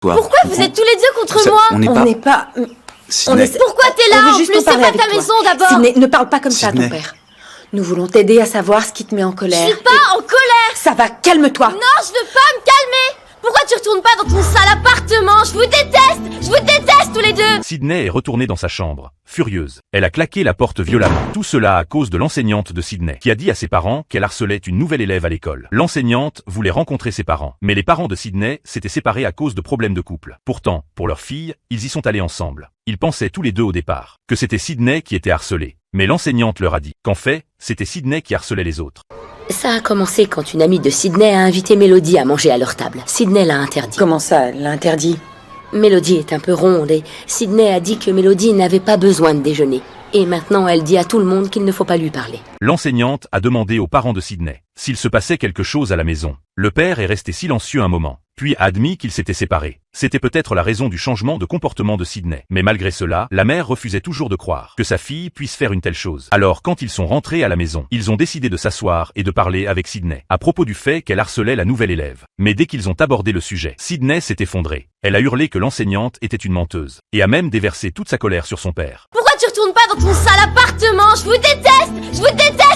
Pourquoi vous êtes tous les deux contre moi? On n'est pas... Pourquoi t'es là? En plus, c'est pas ta maison d'abord. Sidney, ne parle pas comme ça à ton père. Nous voulons t'aider à savoir ce qui te met en colère. Je suis pas en colère. Ça va, calme-toi. Non, je veux pas me calmer. Pourquoi tu retournes pas dans ton sale appartement? Je vous déteste. Je vous déteste tous les deux. Sidney est retournée dans sa chambre, furieuse. Elle a claqué la porte violemment. Tout cela à cause de l'enseignante de Sidney, qui a dit à ses parents qu'elle harcelait une nouvelle élève à l'école. L'enseignante voulait rencontrer ses parents, mais les parents de Sidney s'étaient séparés à cause de problèmes de couple. Pourtant, pour leur fille, ils y sont allés ensemble. Ils pensaient tous les deux au départ que c'était Sidney qui était harcelé. Mais l'enseignante leur a dit qu'en fait, c'était Sidney qui harcelait les autres. Ça a commencé quand une amie de Sidney a invité Mélodie à manger à leur table. Sidney l'a interdit. Comment ça, elle l'a interdit? Mélodie est un peu ronde et Sidney a dit que Mélodie n'avait pas besoin de déjeuner. Et maintenant, elle dit à tout le monde qu'il ne faut pas lui parler. L'enseignante a demandé aux parents de Sidney s'il se passait quelque chose à la maison. Le père est resté silencieux un moment, puis a admis qu'ils s'étaient séparés. C'était peut-être la raison du changement de comportement de Sidney. Mais malgré cela, la mère refusait toujours de croire que sa fille puisse faire une telle chose. Alors quand ils sont rentrés à la maison, ils ont décidé de s'asseoir et de parler avec Sidney à propos du fait qu'elle harcelait la nouvelle élève. Mais dès qu'ils ont abordé le sujet, Sidney s'est effondrée. Elle a hurlé que l'enseignante était une menteuse et a même déversé toute sa colère sur son père. Pourquoi tu retournes pas dans ton sale appartement? Je vous déteste. Je vous déteste